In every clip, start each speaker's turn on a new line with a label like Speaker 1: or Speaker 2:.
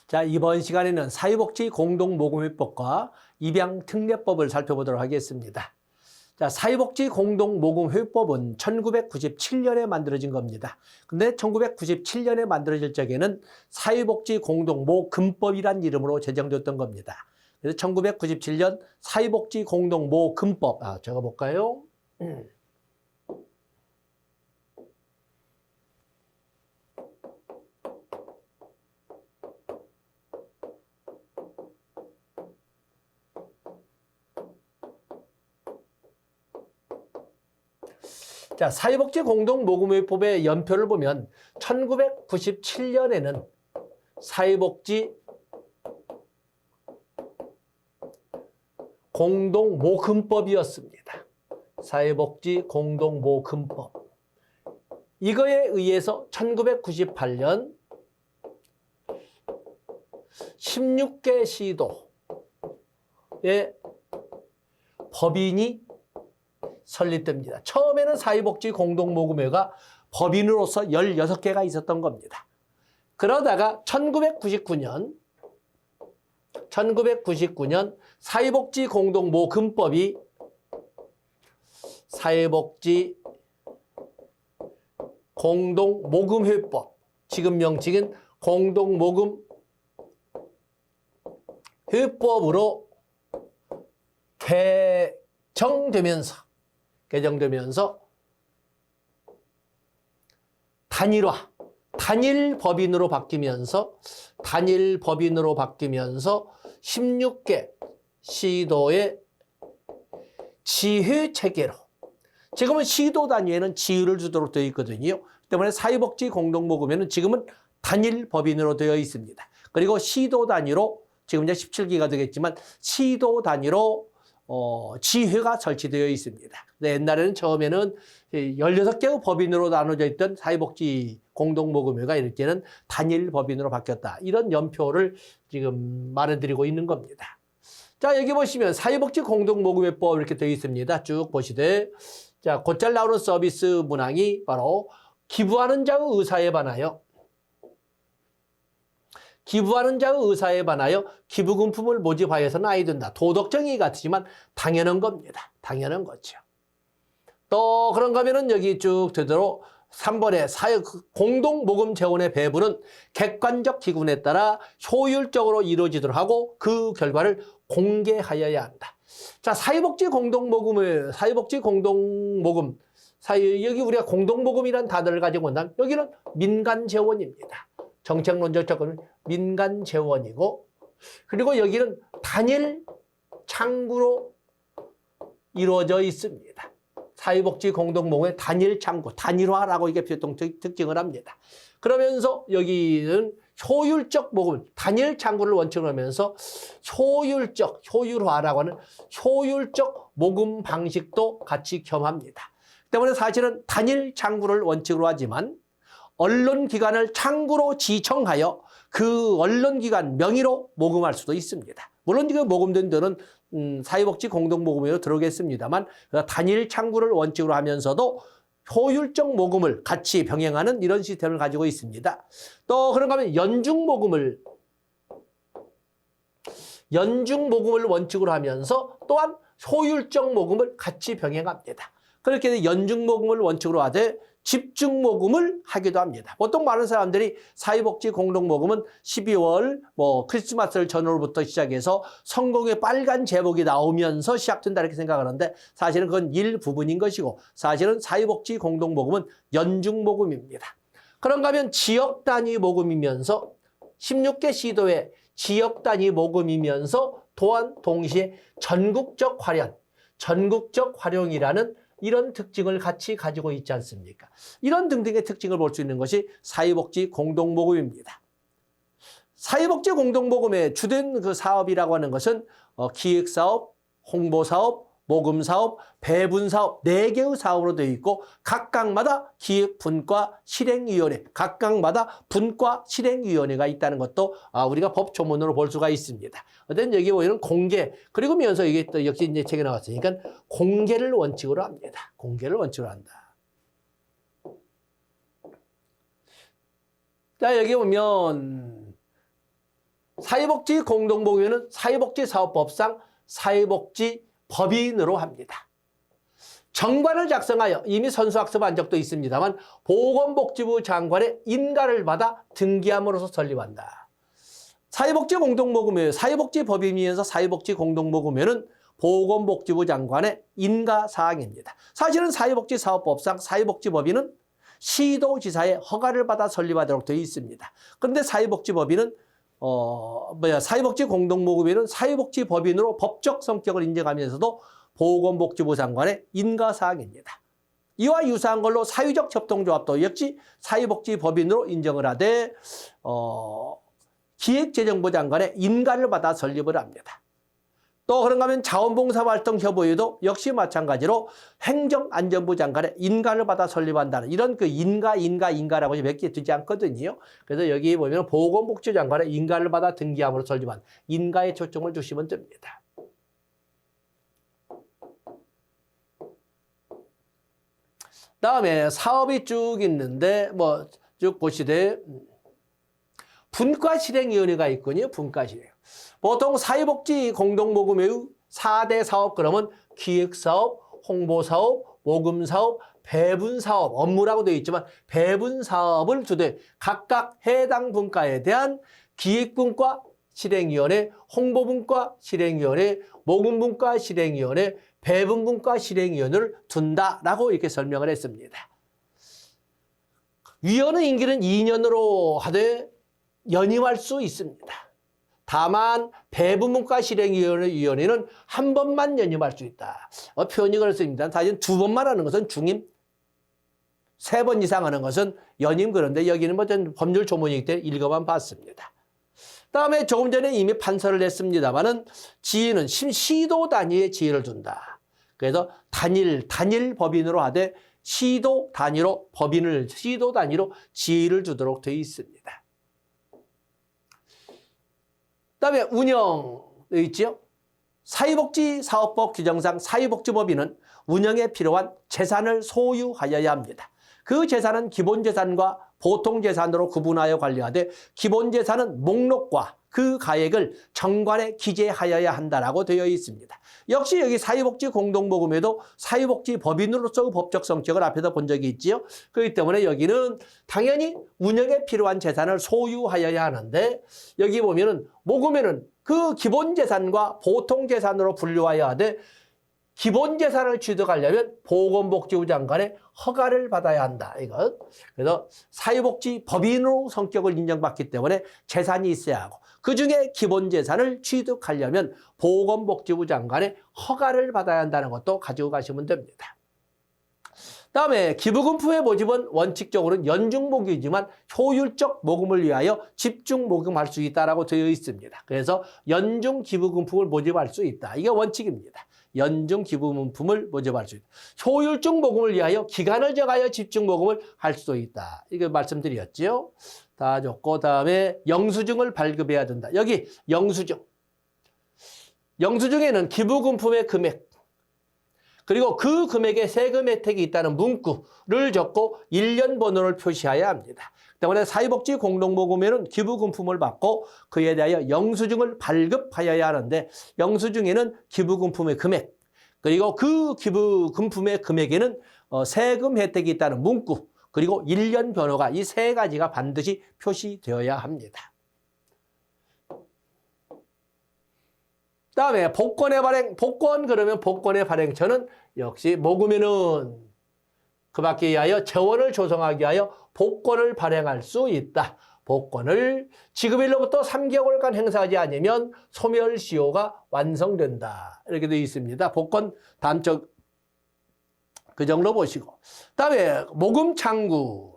Speaker 1: 자, 이번 시간에는 사회복지 공동모금회법과 입양특례법을 살펴보도록 하겠습니다. 자, 사회복지 공동모금회법은 1997년에 만들어진 겁니다. 근데 1997년에 만들어질 적에는 사회복지 공동모금법이란 이름으로 제정됐던 겁니다. 그래서 1997년 사회복지 공동모금법, 적어볼까요? 자, 사회복지 공동모금회법의 연표를 보면 1997년에는 사회복지 공동모금법이었습니다. 사회복지 공동모금법. 이거에 의해서 1998년 16개 시도의 법인이 설립됩니다. 처음에는 사회복지 공동모금회가 법인으로서 16개가 있었던 겁니다. 그러다가 1999년 사회복지 공동모금법이 사회복지 공동모금회법, 지금 명칭은 공동모금회법으로 개정되면서 단일 법인으로 바뀌면서 16개 시도의 지회 체계로, 지금은 시도 단위에는 지회를 주도록 되어 있거든요. 때문에 사회복지 공동모금회는 지금은 단일 법인으로 되어 있습니다. 그리고 시도 단위로, 지금 이제 17기가 되겠지만 시도 단위로 지회가 설치되어 있습니다. 옛날에는 처음에는 16개의 법인으로 나눠져 있던 사회복지 공동모금회가 이렇게는 단일 법인으로 바뀌었다. 이런 연표를 지금 말해드리고 있는 겁니다. 자, 여기 보시면 사회복지 공동모금회법 이렇게 되어 있습니다. 쭉 보시되, 자, 곧잘 나오는 서비스 문항이 바로 기부하는 자의 의사에 관하여 기부금품을 모집하여서는 아니 된다. 도덕정의 같지만 당연한 겁니다. 당연한 거죠. 또 그런가 하면은 여기 쭉 되도록 3번에 공동모금 재원의 배분은 객관적 기준에 따라 효율적으로 이루어지도록 하고 그 결과를 공개하여야 한다. 자, 사회복지 공동모금, 여기 우리가 공동모금이라는 단어를 가지고 온다면 여기는 민간재원입니다. 정책론적 접근은 민간재원이고, 그리고 여기는 단일 창구로 이루어져 있습니다. 사회복지 공동모금의 단일 창구, 단일화라고 이게 보통 특징을 합니다. 그러면서 여기는 효율적 모금, 단일 창구를 원칙으로 하면서 효율화라고 하는 효율적 모금 방식도 같이 겸합니다. 때문에 사실은 단일 창구를 원칙으로 하지만 언론기관을 창구로 지정하여 그 언론기관 명의로 모금할 수도 있습니다. 물론 지금 모금된 돈은 사회복지 공동모금회로 들어오겠습니다만 단일 창구를 원칙으로 하면서도 효율적 모금을 같이 병행하는 이런 시스템을 가지고 있습니다. 또 그런가 하면 연중모금을 원칙으로 하면서 또한 효율적 모금을 같이 병행합니다. 그렇게 해서 연중모금을 원칙으로 하되 집중모금을 하기도 합니다. 보통 많은 사람들이 사회복지 공동모금은 12월 크리스마스를 전후로부터 시작해서 성공의 빨간 제복이 나오면서 시작된다 이렇게 생각하는데 사실은 그건 일부분인 것이고 사실은 사회복지 공동모금은 연중모금입니다. 그런가 하면 지역단위 모금이면서 16개 시도의 지역단위 모금이면서 또한 동시에 전국적 활용이라는 이런 특징을 같이 가지고 있지 않습니까? 이런 등등의 특징을 볼 수 있는 것이 사회복지 공동모금입니다. 사회복지 공동모금의 주된 그 사업이라고 하는 것은 기획사업, 홍보사업, 모금사업, 배분사업 4개의 사업으로 되어 있고 각각마다 기획분과 실행위원회가 있다는 것도 우리가 법 조문으로 볼 수가 있습니다. 어쨌든 여기 보이는 공개, 그리고 면서 이게 또 역시 이제 책에 나왔으니까 공개를 원칙으로 합니다. 공개를 원칙으로 한다. 자, 여기 보면 사회복지 공동모금회는 사회복지사업법상 사회복지법인으로 합니다. 정관을 작성하여 이미 선수학습한 적도 있습니다만 보건복지부 장관의 인가를 받아 등기함으로써 설립한다. 사회복지공동모금회, 사회복지법인이면서 사회복지공동모금회는 보건복지부 장관의 인가사항입니다. 사실은 사회복지사업법상 사회복지법인은 시도지사의 허가를 받아 설립하도록 되어 있습니다. 그런데 사회복지법인은 사회복지공동모금회는 사회복지법인으로 법적 성격을 인정하면서도 보건복지부 장관의 인가사항입니다. 이와 유사한 걸로 사회적 협동조합도 역시 사회복지법인으로 인정을 하되 기획재정부 장관의 인가를 받아 설립을 합니다. 또 그런가 하면 자원봉사활동협의회도 역시 마찬가지로 행정안전부 장관의 인가를 받아 설립한다는 이런 그 인가라고 몇 개 두지 않거든요. 그래서 여기 보면 보건복지부 장관의 인가를 받아 등기함으로 설립한 인가에 초점을 주시면 됩니다. 다음에 사업이 쭉 있는데 쭉 보시되 분과실행위원회가 있군요. 분과실행. 보통 사회복지 공동모금회의 4대 사업 그러면 기획사업, 홍보사업, 모금사업, 배분사업 업무라고 되어 있지만 배분사업을 두되 각각 해당 분과에 대한 기획분과 실행위원회, 홍보분과 실행위원회, 모금분과 실행위원회, 배분분과 실행위원회를 둔다라고 이렇게 설명을 했습니다. 위원회 임기는 2년으로 하되 연임할 수 있습니다. 다만 배분분과 실행위원회는 한 번만 연임할 수 있다. 표현이 그렇습니다. 사실 두 번만 하는 것은 중임, 세 번 이상 하는 것은 연임 그런데 여기는 법률 조문이기 때문에 읽어만 봤습니다. 다음에 조금 전에 이미 판서를 했습니다만은 지위는 시도 단위의 지위를 둔다. 그래서 단일 법인으로 하되 시도 단위로 지위를 주도록 되어 있습니다. 그다음에 운영 되어 있죠. 사회복지사업법 규정상 사회복지법인은 운영에 필요한 재산을 소유하여야 합니다. 그 재산은 기본재산과 보통재산으로 구분하여 관리하되 기본재산은 목록과 그 가액을 정관에 기재하여야 한다라고 되어 있습니다. 역시 여기 사회복지공동모금회도 사회복지법인으로서 법적 성격을 앞에서 본 적이 있지요. 그렇기 때문에 여기는 당연히 운영에 필요한 재산을 소유하여야 하는데 여기 보면은 모금회는 그 기본재산과 보통재산으로 분류하여야 하되 기본재산을 취득하려면 보건복지부 장관의 허가를 받아야 한다. 이것. 그래서 사회복지법인으로 성격을 인정받기 때문에 재산이 있어야 하고 그중에 기본재산을 취득하려면 보건복지부 장관의 허가를 받아야 한다는 것도 가지고 가시면 됩니다. 다음에 기부금품의 모집은 원칙적으로는 연중모금이지만 효율적 모금을 위하여 집중모금할 수 있다고 되어 있습니다. 그래서 연중 기부금품을 모집할 수 있다. 이게 원칙입니다. 연중 기부금품을 모집할 수 있다. 효율적 모금을 위하여 기간을 정하여 집중모금을 할 수도 있다. 이거 말씀드렸죠. 다 좋고 다음에 영수증을 발급해야 된다. 여기 영수증에는 기부금품의 금액 그리고 그 금액에 세금 혜택이 있다는 문구를 적고 1년 번호를 표시해야 합니다. 때문에 사회복지 공동모금회는 기부금품을 받고 그에 대하여 영수증을 발급하여야 하는데 영수증에는 기부금품의 금액 그리고 그 기부금품의 금액에는 세금 혜택이 있다는 문구 그리고 1년 번호가 이 세 가지가 반드시 표시되어야 합니다. 다음에 복권의 발행, 그러면 복권의 발행처는 역시 모금회는 그 밖에 위하여 재원을 조성하기 위하여 복권을 발행할 수 있다. 복권을 지급일로부터 3개월간 행사하지 않으면 소멸시효가 완성된다. 이렇게 되어 있습니다. 복권 단적 그 정도 보시고. 다음에 모금창구.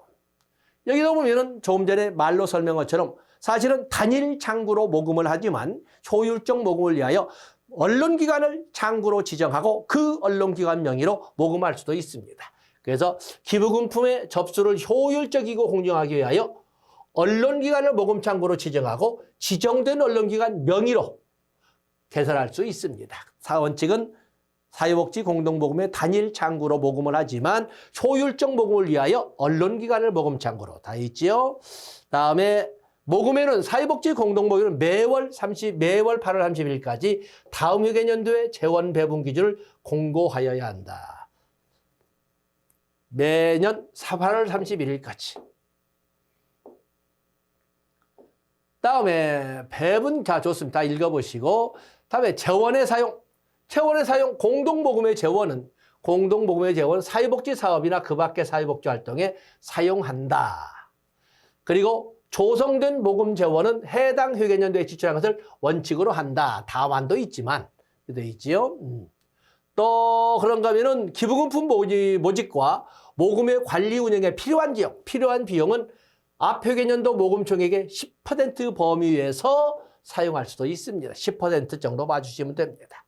Speaker 1: 여기도 보면은 조금 전에 말로 설명한 것처럼 사실은 단일 창구로 모금을 하지만 효율적 모금을 위하여 언론기관을 창구로 지정하고 그 언론기관 명의로 모금할 수도 있습니다. 그래서 기부금품의 접수를 효율적이고 공정하기 위하여 언론기관을 모금창구로 지정하고 지정된 언론기관 명의로 개설할 수 있습니다. 원칙은 사회복지 공동모금의 단일 창구로 모금을 하지만 효율적 모금을 위하여 언론기관을 모금창구로 다 있지요. 다음에 모금회는 사회복지 공동모금회는 매월 8월 30일까지 다음 회계연도의 재원 배분 기준을 공고하여야 한다. 매년 8월 31일까지. 다음에 배분, 자, 좋습니다. 다 읽어보시고. 다음에 재원의 사용. 공동모금회 재원은 사회복지 사업이나 그 밖의 사회복지 활동에 사용한다. 그리고 조성된 모금 재원은 해당 회계연도에 지출한 것을 원칙으로 한다. 다만도 있지만, 되어 있지요. 또 그런가 하면은 기부금품 모집과 모금회 관리 운영에 필요한 비용은 앞 회계연도 모금총액의 10% 범위에서 사용할 수도 있습니다. 10% 정도 봐주시면 됩니다.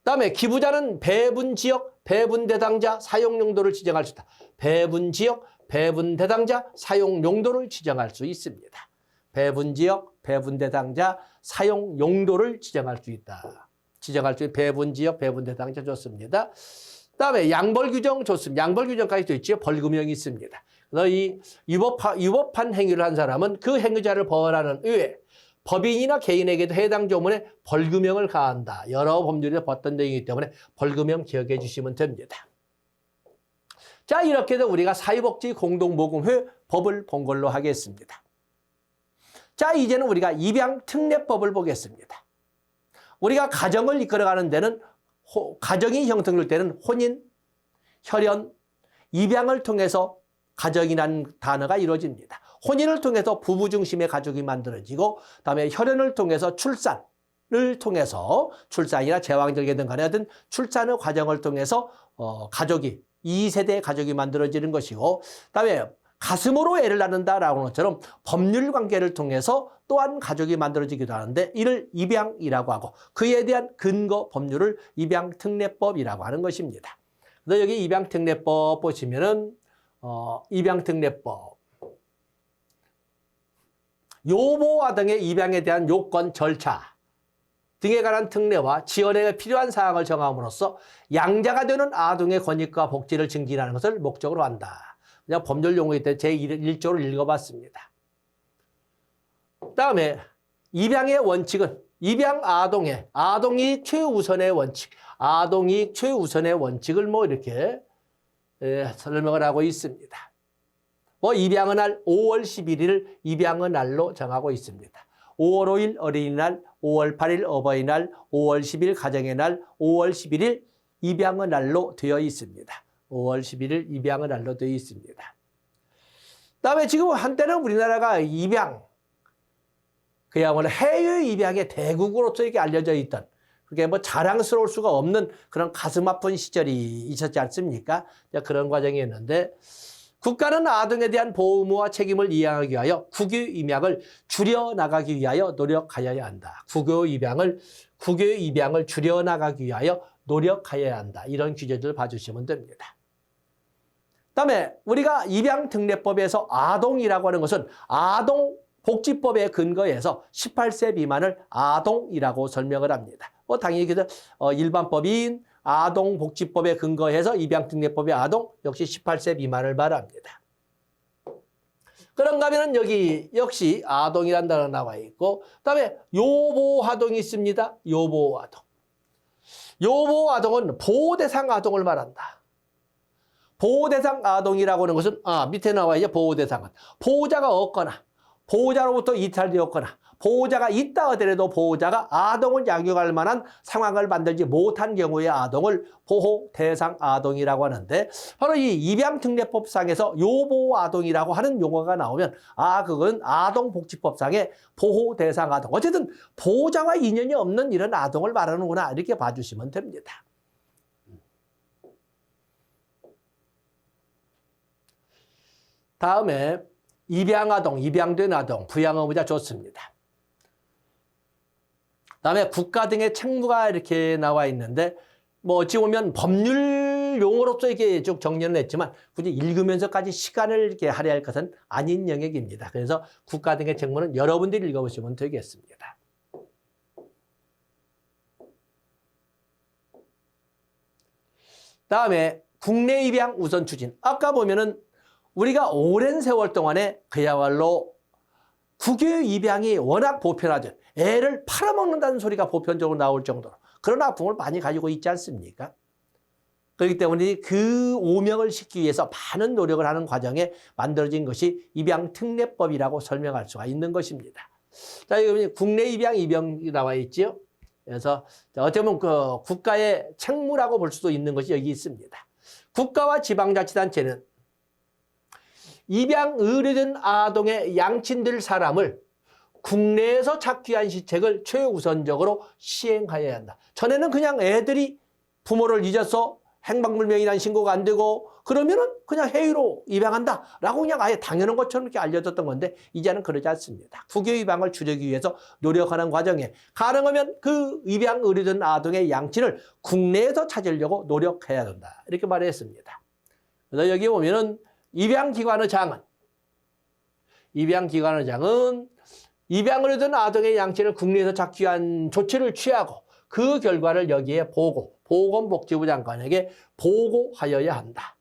Speaker 1: 다음에 기부자는 배분 지역, 배분 대상자, 사용 용도를 지정할 수 있다. 배분 지역, 배분 대상자, 사용 용도를 지정할 수 있습니다. 배분 지역, 배분 대상자, 사용 용도를 지정할 수 있다. 배분 지역, 배분 대상자 좋습니다. 다음에 양벌 규정 좋습니다. 양벌 규정까지 또 있죠. 벌금형이 있습니다. 그래서 이 위법한 행위를 한 사람은 그 행위자를 벌하는 의회, 법인이나 개인에게도 해당 조문에 벌금형을 가한다. 여러 법률에 봤던 내용이기 때문에 벌금형 기억해 주시면 됩니다. 자, 이렇게 해서 우리가 사회복지 공동모금회 법을 본 걸로 하겠습니다. 자, 이제는 우리가 입양특례법을 보겠습니다. 우리가 가정을 이끌어가는 데는 가정이 형성될 때는 혼인, 혈연, 입양을 통해서 가정이라는 단어가 이루어집니다. 혼인을 통해서 부부 중심의 가족이 만들어지고 그다음에 혈연을 통해서 출산이나 제왕절개든 간에 하여튼 출산의 과정을 통해서 가족이 2세대 가족이 만들어지는 것이고 그다음에 가슴으로 애를 낳는다라고 하는 것처럼 법률 관계를 통해서 또한 가족이 만들어지기도 하는데 이를 입양이라고 하고 그에 대한 근거 법률을 입양특례법이라고 하는 것입니다. 그래서 여기 입양특례법 보시면은 입양특례법 요보아 등의 입양에 대한 요건 절차 등에 관한 특례와 지원에 필요한 사항을 정함으로써 양자가 되는 아동의 권익과 복지를 증진하는 것을 목적으로 한다. 그냥 법률 용어일 때 제1조를 읽어봤습니다. 다음에 입양의 원칙은 입양 아동이 최우선의 원칙, 아동이 최우선의 원칙을 이렇게 설명을 하고 있습니다. 입양의 날 5월 11일을 입양의 날로 정하고 있습니다. 5월 5일 어린이날, 5월 8일 어버이날, 5월 10일 가정의 날, 5월 11일 입양의 날로 되어 있습니다. 5월 11일 입양의 날로 되어 있습니다. 그다음에 지금 한때는 우리나라가 입양, 그야말로 해외 입양의 대국으로서 이렇게 알려져 있던 그게 자랑스러울 수가 없는 그런 가슴 아픈 시절이 있었지 않습니까? 그런 과정이었는데 국가는 아동에 대한 보호와 책임을 이행하기 위하여 국유 입양을 줄여나가기 위하여 노력하여야 한다. 국유 입양을 줄여나가기 위하여 노력하여야 한다. 이런 규제들을 봐주시면 됩니다. 그다음에 우리가 입양특례법에서 아동이라고 하는 것은 아동복지법에 근거해서 18세 미만을 아동이라고 설명을 합니다. 당연히 그래서 일반법인 아동복지법에 근거해서 입양특례법의 아동 역시 18세 미만을 말합니다. 그런가 하면 여기 역시 아동이라는 단어가 나와 있고 그다음에 요보아동이 있습니다. 요보아동은 보호대상 아동을 말한다. 보호대상 아동이라고 하는 것은 밑에 나와 있죠. 보호대상은 보호자가 없거나 보호자로부터 이탈되었거나 보호자가 있다 하더라도 보호자가 아동을 양육할 만한 상황을 만들지 못한 경우의 아동을 보호대상 아동이라고 하는데 바로 이 입양특례법상에서 요보아동이라고 하는 용어가 나오면 그건 아동복지법상의 보호대상 아동. 어쨌든 보호자와 인연이 없는 이런 아동을 말하는구나 이렇게 봐주시면 됩니다. 다음에 입양아동, 입양된 아동, 부양의무자 좋습니다. 그다음에 국가 등의 책무가 이렇게 나와 있는데 어찌 보면 법률 용어로서 이렇게 쭉 정리는 했지만 굳이 읽으면서까지 시간을 이렇게 할애할 것은 아닌 영역입니다. 그래서 국가 등의 책무는 여러분들이 읽어보시면 되겠습니다. 다음에 국내 입양 우선 추진. 아까 보면은 우리가 오랜 세월 동안에 그야말로 국외 입양이 워낙 보편화된, 애를 팔아먹는다는 소리가 보편적으로 나올 정도로 그런 아픔을 많이 가지고 있지 않습니까? 그렇기 때문에 그 오명을 싣기 위해서 많은 노력을 하는 과정에 만들어진 것이 입양특례법이라고 설명할 수가 있는 것입니다. 자, 여기 국내 입양 입양이 나와 있죠. 그래서 어떻게 보면 그 국가의 책무라고 볼 수도 있는 것이 여기 있습니다. 국가와 지방자치단체는 입양 의뢰된 아동의 양친될 사람을 국내에서 찾기 위한 시책을 최우선적으로 시행하여야 한다. 전에는 그냥 애들이 부모를 잊어서 행방불명이라는 신고가 안 되고 그러면은 그냥 해외로 입양한다라고 그냥 아예 당연한 것처럼 이렇게 알려졌던 건데 이제는 그러지 않습니다. 국외 입양을 줄이기 위해서 노력하는 과정에 가능하면 그 입양 의뢰된 아동의 양친을 국내에서 찾으려고 노력해야 된다. 이렇게 말했습니다. 그래서 여기 보면은 입양기관의 장은 입양 의뢰된 아동의 양친을 국내에서 찾기 위한 조치를 취하고 그 결과를 여기에 보건복지부 장관에게 보고하여야 한다.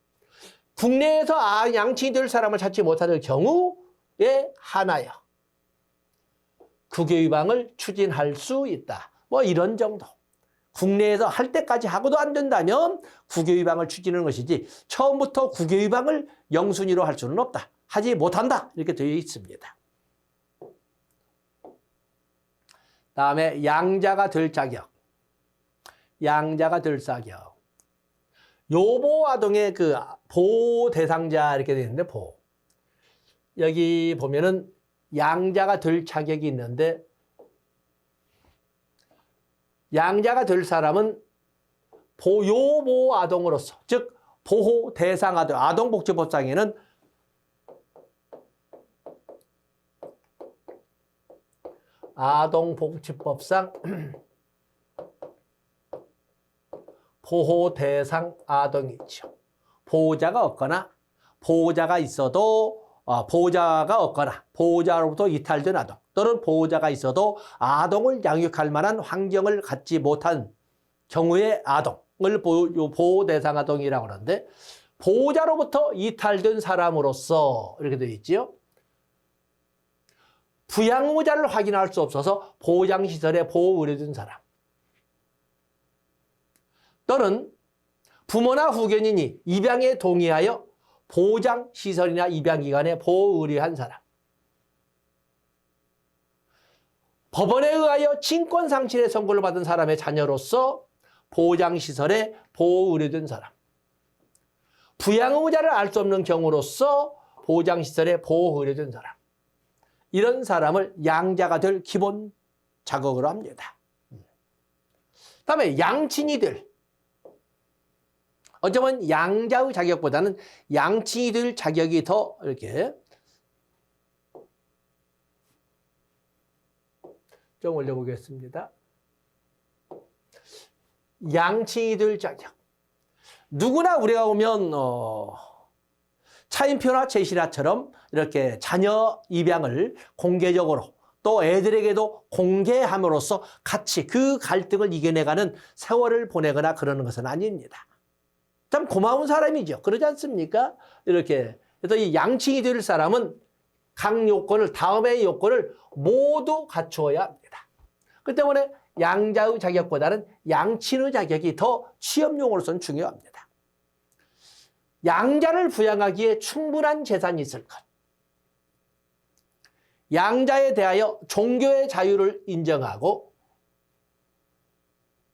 Speaker 1: 국내에서 양친이 될 사람을 찾지 못할 경우에 한하여 국외 입양을 추진할 수 있다. 뭐 이런 정도. 국내에서 할 때까지 하고도 안 된다면 국외 입양을 추진하는 것이지 처음부터 국외 입양을 영순위로 할 수는 없다. 하지 못한다. 이렇게 되어 있습니다. 다음에 양자가 될 자격. 요보 아동의 그 보호 대상자 이렇게 되어 있는데 여기 보면은 양자가 될 자격이 있는데 양자가 될 사람은 요보 아동으로서 즉 보호 대상 아동 아동복지법상에는 아동복지법상 보호 대상 아동이 있죠. 보호자가 없거나 보호자가 있어도 보호자가 없거나 보호자로부터 이탈된 아동 또는 보호자가 있어도 아동을 양육할 만한 환경을 갖지 못한 경우의 아동을 보호 대상 아동이라고 하는데 보호자로부터 이탈된 사람으로서 이렇게 되어 있지요. 부양 의무자를 확인할 수 없어서 보호장시설에 보호 의뢰된 사람 또는 부모나 후견인이 입양에 동의하여 보호장시설이나 입양기관에 보호 의뢰한 사람 법원에 의하여 친권상실의 선고를 받은 사람의 자녀로서 보호장시설에 보호 의뢰된 사람 부양 의무자를 알 수 없는 경우로서 보호장시설에 보호 의뢰된 사람 이런 사람을 양자가 될 기본 자격으로 합니다. 다음에 양친이 될 어쩌면 양자의 자격보다는 양친이 될 자격이 더 이렇게 좀 올려보겠습니다. 양친이 될 자격. 누구나 우리가 보면 차인표나 제시라처럼 이렇게 자녀 입양을 공개적으로 또 애들에게도 공개함으로써 같이 그 갈등을 이겨내가는 세월을 보내거나 그러는 것은 아닙니다. 참 고마운 사람이죠. 그러지 않습니까? 이렇게. 그래서 이 양친이 될 사람은 각 요건을, 다음의 요건을 모두 갖추어야 합니다. 그 때문에 양자의 자격보다는 양친의 자격이 더 취업용으로서는 중요합니다. 양자를 부양하기에 충분한 재산이 있을 것. 양자에 대하여 종교의 자유를 인정하고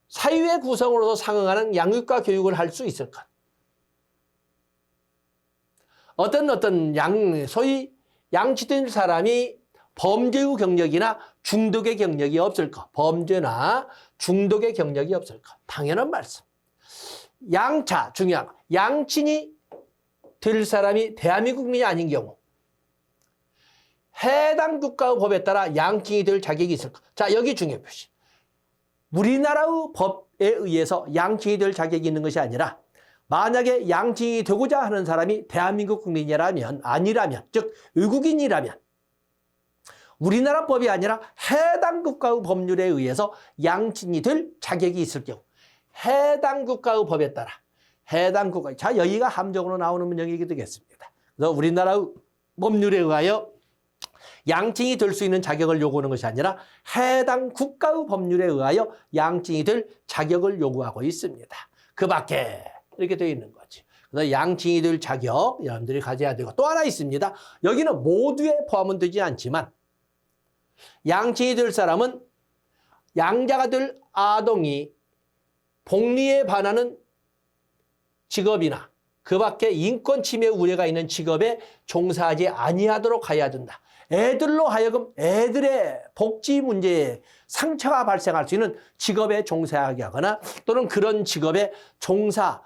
Speaker 1: 사유의 구성으로서 상응하는 양육과 교육을 할 수 있을 것. 소위 양치된 사람이 범죄의 경력이나 중독의 경력이 없을 것. 범죄나 중독의 경력이 없을 것. 당연한 말씀. 양자, 중요한 것. 양친이 될 사람이 대한민국 국민이 아닌 경우 해당 국가의 법에 따라 양친이 될 자격이 있을 것. 자, 여기 중요 표시. 우리나라의 법에 의해서 양친이 될 자격이 있는 것이 아니라 만약에 양친이 되고자 하는 사람이 대한민국 국민이라면 아니라면 즉 외국인이라면 우리나라 법이 아니라 해당 국가의 법률에 의해서 양친이 될 자격이 있을 경우 해당 국가의 법에 따라 해당 국가, 자 여기가 함정으로 나오는 문장이 되겠습니다. 그래서 우리나라의 법률에 의하여 양친이 될 수 있는 자격을 요구하는 것이 아니라 해당 국가의 법률에 의하여 양친이 될 자격을 요구하고 있습니다. 그 밖에 이렇게 되어 있는 거지. 그래서 양친이 될 자격 여러분들이 가져야 되고, 또 하나 있습니다. 여기는 모두에 포함은 되지 않지만 양친이 될 사람은 양자가 될 아동이 복리에 반하는 직업이나 그 밖에 인권 침해 우려가 있는 직업에 종사하지 아니하도록 해야 된다. 애들로 하여금 애들의 복지 문제에 상처가 발생할 수 있는 직업에 종사하게 하거나 또는 그런 직업에 종사하게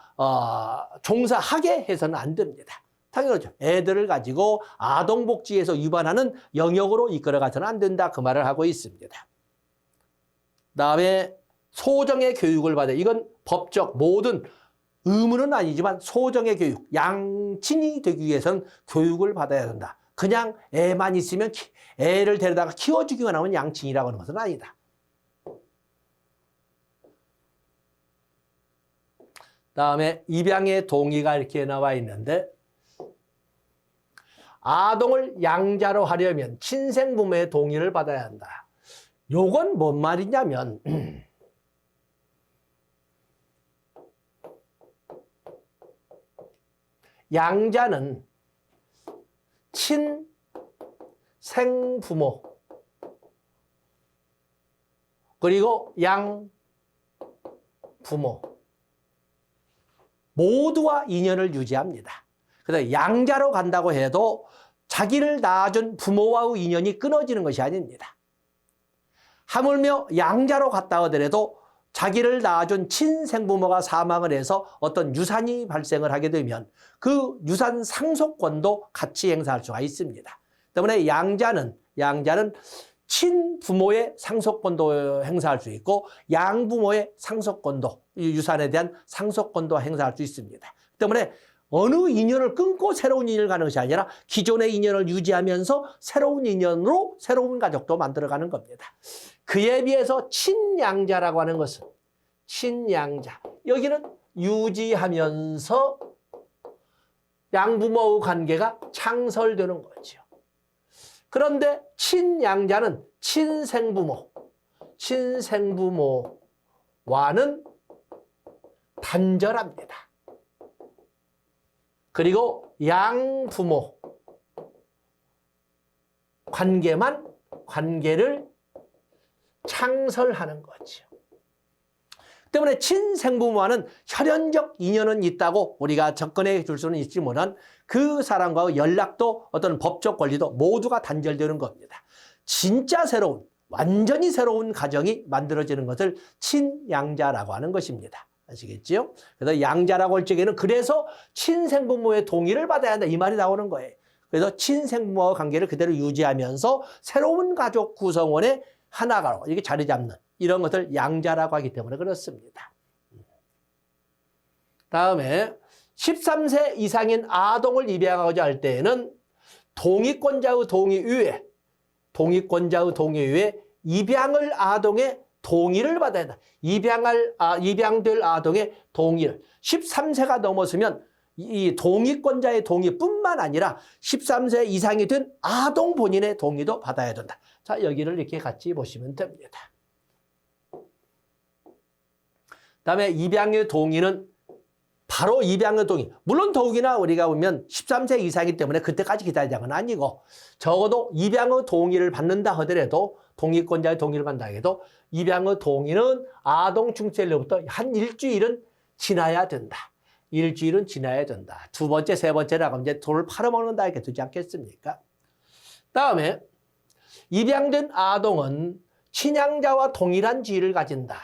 Speaker 1: 해서는 안 됩니다. 당연하죠. 애들을 가지고 아동복지에서 위반하는 영역으로 이끌어가서는 안 된다. 그 말을 하고 있습니다. 그다음에 소정의 교육을 받아야, 이건 법적 모든 의무는 아니지만 소정의 교육, 양친이 되기 위해서는 교육을 받아야 된다. 그냥 애만 있으면 애를 데려다가 키워주기만 하면 양친이라고 하는 것은 아니다. 다음에 입양의 동의가 이렇게 나와 있는데, 아동을 양자로 하려면 친생부모의 동의를 받아야 한다. 요건 뭔 말이냐면 양자는 친생부모 그리고 양부모 모두와 인연을 유지합니다. 그래서 양자로 간다고 해도 자기를 낳아준 부모와의 인연이 끊어지는 것이 아닙니다. 하물며 양자로 갔다 하더라도 자기를 낳아준 친생부모가 사망을 해서 어떤 유산이 발생을 하게 되면 그 유산 상속권도 같이 행사할 수가 있습니다. 때문에 양자는 친부모의 상속권도 행사할 수 있고 양부모의 상속권도, 유산에 대한 상속권도 행사할 수 있습니다. 때문에 어느 인연을 끊고 새로운 인연을 가는 것이 아니라 기존의 인연을 유지하면서 새로운 인연으로 새로운 가족도 만들어가는 겁니다. 그에 비해서 친양자라고 하는 것은, 친양자, 여기는 유지하면서 양부모의 관계가 창설되는 거죠. 그런데 친양자는 친생부모와는 단절합니다. 그리고 양부모 관계를 창설하는 거죠. 때문에 친생부모와는 혈연적 인연은 있다고 우리가 접근해 줄 수는 있지만 그 사람과의 연락도 어떤 법적 권리도 모두가 단절되는 겁니다. 진짜 완전히 새로운 가정이 만들어지는 것을 친양자라고 하는 것입니다. 아시겠죠? 그래서 양자라고 할 적에는 그래서 친생부모의 동의를 받아야 한다, 이 말이 나오는 거예요. 그래서 친생부모와 관계를 그대로 유지하면서 새로운 가족 구성원의 하나가 이렇게 자리 잡는 이런 것을 양자라고 하기 때문에 그렇습니다. 다음에 13세 이상인 아동을 입양하고자 할 때에는 동의권자의 동의 이외에 입양을 아동의 동의를 받아야 한다. 입양될 아동의 동의를 13세가 넘었으면 이 동의권자의 동의뿐만 아니라 13세 이상이 된 아동 본인의 동의도 받아야 된다. 자, 여기를 이렇게 같이 보시면 됩니다. 그다음에 입양의 동의는 바로 입양의 동의. 물론 더욱이나 우리가 보면 13세 이상이기 때문에 그때까지 기다리자는 건 아니고 적어도 입양의 동의를 받는다 하더라도 동의권자의 동의를 받는다 해도 입양의 동의는 아동 출생일로부터 한 일주일은 지나야 된다. 일주일은 지나야 된다. 두 번째, 세 번째라고 이제 돈을 팔아먹는다 이렇게 되지 않겠습니까? 다음에 입양된 아동은 친양자와 동일한 지위를 가진다.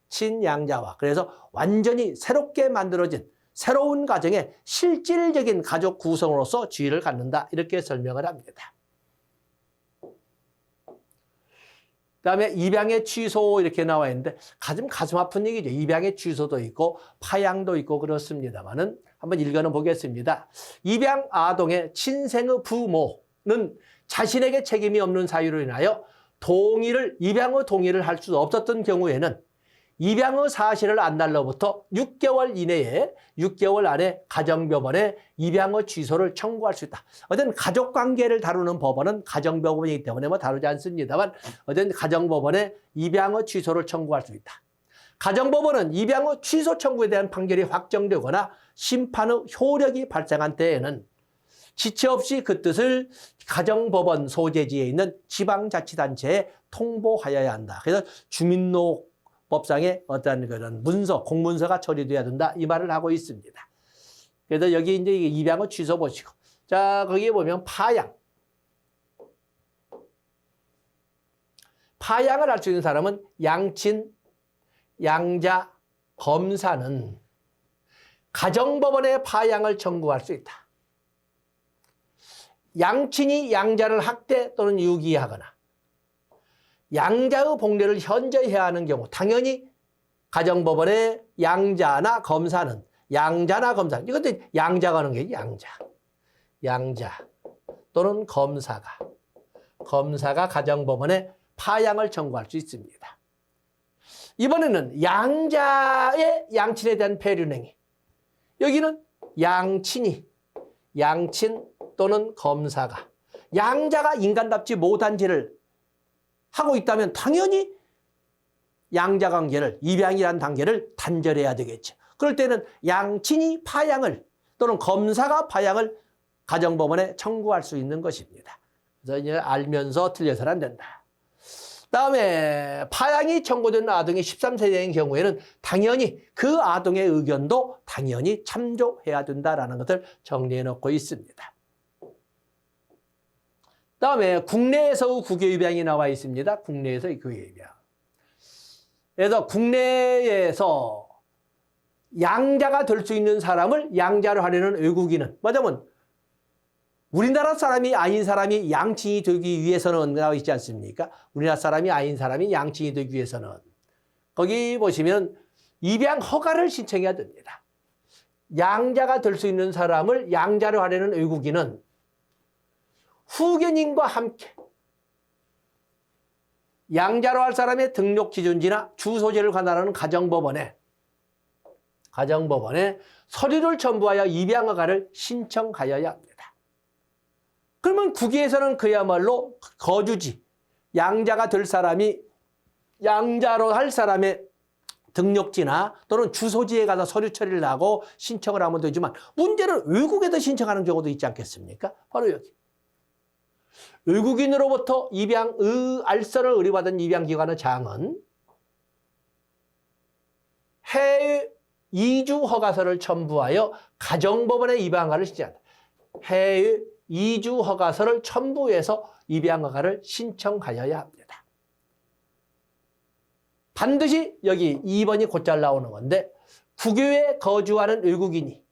Speaker 1: 친양자와. 그래서 완전히 새롭게 만들어진 새로운 가정의 실질적인 가족 구성으로서 지위를 갖는다. 이렇게 설명을 합니다. 그다음에 입양의 취소 이렇게 나와 있는데 가슴 아픈 얘기죠. 입양의 취소도 있고 파양도 있고 그렇습니다만은 한번 읽어는 보겠습니다. 입양 아동의 친생의 부모는 자신에게 책임이 없는 사유로 인하여 입양의 동의를 할 수 없었던 경우에는 입양의 사실을 안 날로부터 6개월 이내에 6개월 안에 가정법원에 입양의 취소를 청구할 수 있다. 어떤 가족관계를 다루는 법원은 가정법원이기 때문에 뭐 다루지 않습니다만 어떤 가정법원에 입양의 취소를 청구할 수 있다. 가정법원은 입양의 취소 청구에 대한 판결이 확정되거나 심판의 효력이 발생한 때에는 지체 없이 그 뜻을 가정법원 소재지에 있는 지방자치단체에 통보하여야 한다. 그래서 주민등록법상에 어떤 그런 문서, 공문서가 처리돼야 된다. 이 말을 하고 있습니다. 그래서 여기 이제 입양의 취소 보시고. 자, 거기에 보면 파양. 파양을 할 수 있는 사람은 양친, 양자, 검사는 가정법원에 파양을 청구할 수 있다. 양친이 양자를 학대 또는 유기하거나 양자의 복리를 현저해야 하는 경우 당연히 가정법원의 양자나 검사는 이것도 양자가 하는 게 양자 또는 검사가 가정법원에 파양을 청구할 수 있습니다. 이번에는 양자의 양친에 대한 폐륜행위. 여기는 양친 또는 검사가 양자가 인간답지 못한 죄를 하고 있다면 당연히 양자관계를 입양이라는 단계를 단절해야 되겠죠. 그럴 때는 양친이 파양을 또는 검사가 파양을 가정법원에 청구할 수 있는 것입니다. 그래서 이제 알면서 틀려서는 안 된다. 다음에 파양이 청구된 아동이 13세인 경우에는 당연히 그 아동의 의견도 당연히 참조해야 된다라는 것을 정리해 놓고 있습니다. 다음에 국내에서의 국외 입양이 나와 있습니다. 국내에서의 국외 입양. 그래서 국내에서 양자가 될 수 있는 사람을 양자로 하려는 외국인은 뭐냐면 우리나라 사람이 아닌 사람이 양친이 되기 위해서는 나와 있지 않습니까? 우리나라 사람이 아닌 사람이 양친이 되기 위해서는 거기 보시면 입양 허가를 신청해야 됩니다. 양자가 될 수 있는 사람을 양자로 하려는 외국인은 후견인과 함께 양자로 할 사람의 등록 기준지나 주소지를 관할하는 가정법원에 서류를 첨부하여 입양 허가를 신청하여야 합니다. 그러면 국외에서는 그야말로 거주지, 양자가 될 사람이 양자로 할 사람의 등록지나 또는 주소지에 가서 서류 처리를 하고 신청을 하면 되지만 문제는 외국에서 신청하는 경우도 있지 않겠습니까? 바로 여기. 외국인으로부터 입양의 알선을 의뢰받은 입양기관의 장은 해외 이주 허가서를 첨부하여 가정법원에 입양허가를 신청한다. 해외 이주 허가서를 첨부해서 입양 허가를 신청하여야 합니다. 반드시 여기 2번이 곧잘 나오는 건데 국외에 거주하는 외국인이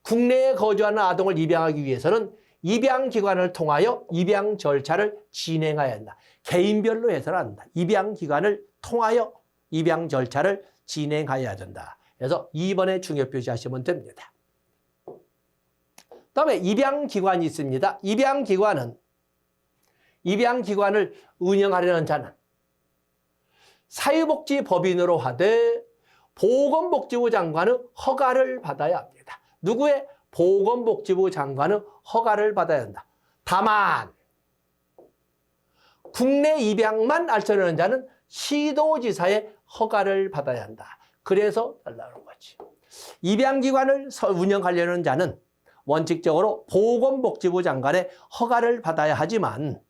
Speaker 1: 국내에 거주하는 아동을 입양하기 위해서는 입양기관을 통하여 입양 절차를 진행해야 한다. 개인별로 해서는 안 된다. 입양기관을 통하여 입양 절차를 진행해야 된다. 그래서 2번에 중요표시 하시면 됩니다. 다음에 입양기관이 있습니다. 입양기관을 운영하려는 자는 사회복지법인으로 하되 보건복지부 장관의 허가를 받아야 합니다. 누구의? 보건복지부 장관의 허가를 받아야 한다. 다만 국내 입양만 알선하는 자는 시도지사의 허가를 받아야 한다. 그래서 달라는 거지. 입양기관을 운영하려는 자는 원칙적으로 보건복지부 장관의 허가를 받아야 하지만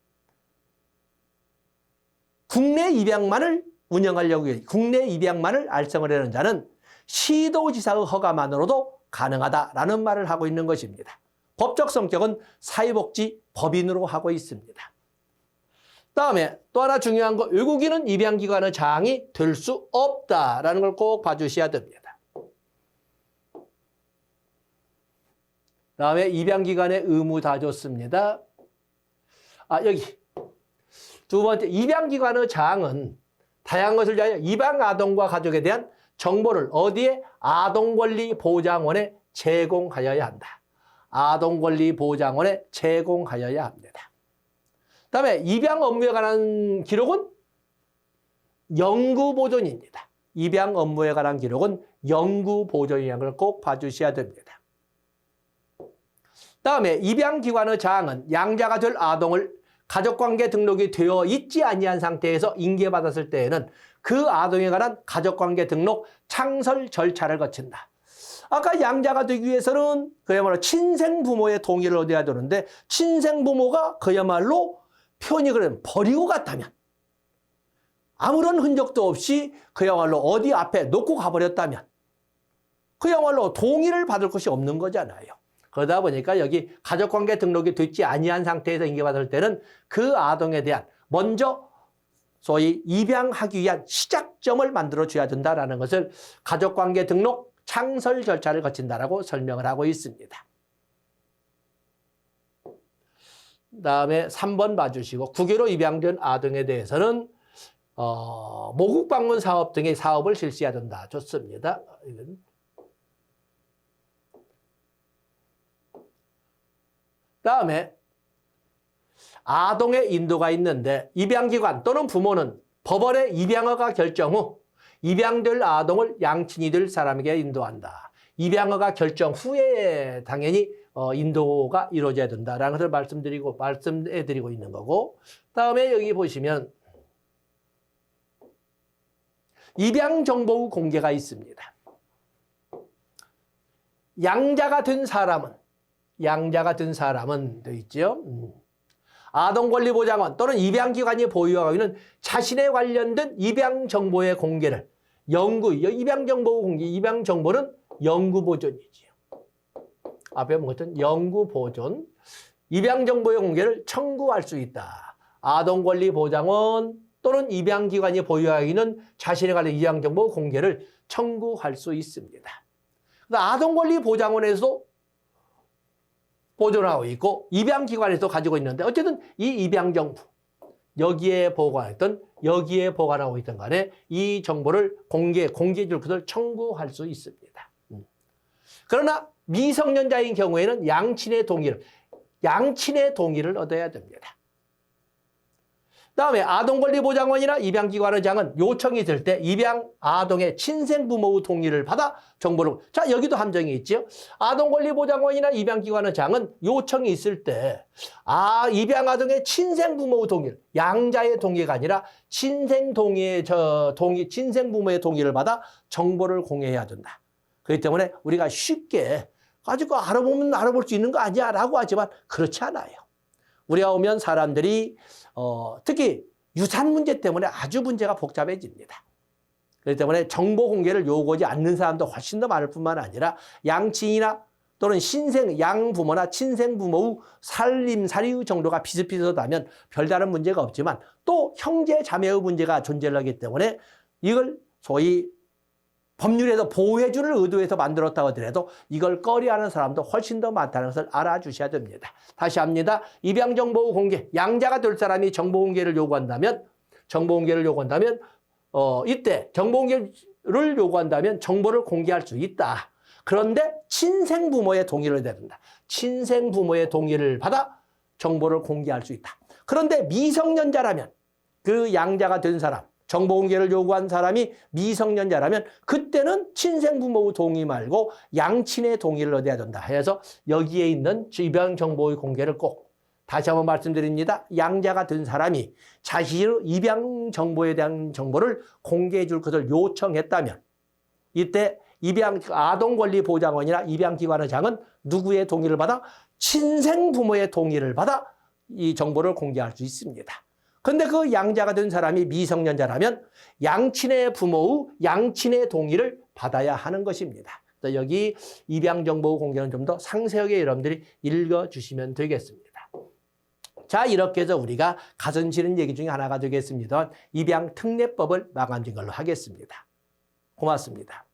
Speaker 1: 국내 입양만을 운영하려고 해요. 국내 입양만을 알선을 하는 자는 시도지사의 허가만으로도 가능하다라는 말을 하고 있는 것입니다. 법적 성격은 사회복지법인으로 하고 있습니다. 다음에 또 하나 중요한 거, 외국인은 입양기관의 장이 될 수 없다라는 걸 꼭 봐주셔야 됩니다. 다음에 입양기관의 의무 다 줬습니다. 여기 두 번째, 입양기관의 장은 다양한 것을 위하여 입양 아동과 가족에 대한 정보를 어디에? 아동권리보장원에 제공하여야 한다. 아동권리보장원에 제공하여야 합니다. 다음에 입양 업무에 관한 기록은 영구보존입니다. 입양 업무에 관한 기록은 영구 보존이라는 걸 꼭 봐주셔야 됩니다. 다음에 입양기관의 자항은 양자가 될 아동을 가족관계 등록이 되어 있지 아니한 상태에서 인계받았을 때에는 그 아동에 관한 가족관계 등록 창설 절차를 거친다. 아까 양자가 되기 위해서는 그야말로 친생부모의 동의를 얻어야 되는데 친생부모가 그야말로 표현이 그러면 버리고 갔다면 아무런 흔적도 없이 그야말로 어디 앞에 놓고 가버렸다면 그야말로 동의를 받을 것이 없는 거잖아요. 그러다 보니까 여기 가족관계 등록이 되지 아니한 상태에서 인계받을 때는 그 아동에 대한 먼저 소위 입양하기 위한 시작점을 만들어줘야 된다는 것을 가족관계 등록 창설 절차를 거친다라고 설명을 하고 있습니다. 다음에 3번 봐주시고 국외로 입양된 아동에 대해서는 모국 방문 사업 등의 사업을 실시해야 된다. 좋습니다. 다음에 아동의 인도가 있는데 입양기관 또는 부모는 법원의 입양허가 결정 후 입양될 아동을 양친이 될 사람에게 인도한다. 입양허가 결정 후에 당연히 인도가 이루어져야 된다라는 것을 말씀해드리고 있는 거고, 다음에 여기 보시면 입양정보 공개가 있습니다. 양자가 된 사람은 되어 있죠. 아동권리보장원 또는 입양기관이 보유하고 있는 자신에 관련된 입양정보의 공개를 입양정보 공개, 입양정보는 영구보존이지요. 앞에 먹었던 영구보존, 입양정보의 공개를 청구할 수 있다. 아동권리보장원 또는 입양기관이 보유하고 있는 자신에 관련 입양정보 공개를 청구할 수 있습니다. 아동권리보장원에서 보존하고 있고 입양기관에서 가지고 있는데 어쨌든 이 입양정보 여기에 보관하고 있던 간에 이 정보를 공개해 줄 것을 청구할 수 있습니다. 그러나 미성년자인 경우에는 양친의 동의를 얻어야 됩니다. 다음에 아동권리보장원이나 입양기관의 장은 요청이 될 때 입양 아동의 친생부모의 동의를 받아 정보를, 자 여기도 함정이 있죠. 아동권리보장원이나 입양기관의 장은 요청이 있을 때 입양 아동의 친생부모의 동의를, 양자의 동의가 아니라 친생부모의 동의를 받아 정보를 공개해야 된다. 그렇기 때문에 우리가 쉽게 가지고 알아보면 알아볼 수 있는 거 아니야 라고 하지만 그렇지 않아요. 우리가 오면 사람들이 특히 유산 문제 때문에 아주 문제가 복잡해집니다. 그렇기 때문에 정보 공개를 요구하지 않는 사람도 훨씬 더 많을 뿐만 아니라 양친이나 또는 양부모나 친생부모의 살림살이의 정도가 비슷비슷하다면 별다른 문제가 없지만 또 형제 자매의 문제가 존재하기 때문에 이걸 소위 법률에서 보호해주는 의도에서 만들었다고 하더라도 이걸 꺼려하는 사람도 훨씬 더 많다는 것을 알아주셔야 됩니다. 다시 합니다. 입양정보 공개, 양자가 될 사람이 정보 공개를 요구한다면 이때 정보 공개를 요구한다면 정보를 공개할 수 있다. 그런데 친생부모의 동의를 해야 된다. 친생부모의 동의를 받아 정보를 공개할 수 있다. 그런데 미성년자라면 그 양자가 된 사람, 정보 공개를 요구한 사람이 미성년자라면 그때는 친생부모의 동의 말고 양친의 동의를 얻어야 된다. 해서 여기에 있는 입양정보의 공개를 꼭 다시 한번 말씀드립니다. 양자가 된 사람이 자신의 입양정보에 대한 정보를 공개해 줄 것을 요청했다면 이때 아동권리보장원이나 입양기관의 장은 누구의 동의를 받아? 친생부모의 동의를 받아 이 정보를 공개할 수 있습니다. 그런데 그 양자가 된 사람이 미성년자라면 양친의 동의를 받아야 하는 것입니다. 여기 입양정보 공개는 좀 더 상세하게 여러분들이 읽어주시면 되겠습니다. 자, 이렇게 해서 우리가 가슴 시린 얘기 중에 하나가 되겠습니다. 입양특례법을 마감진 걸로 하겠습니다. 고맙습니다.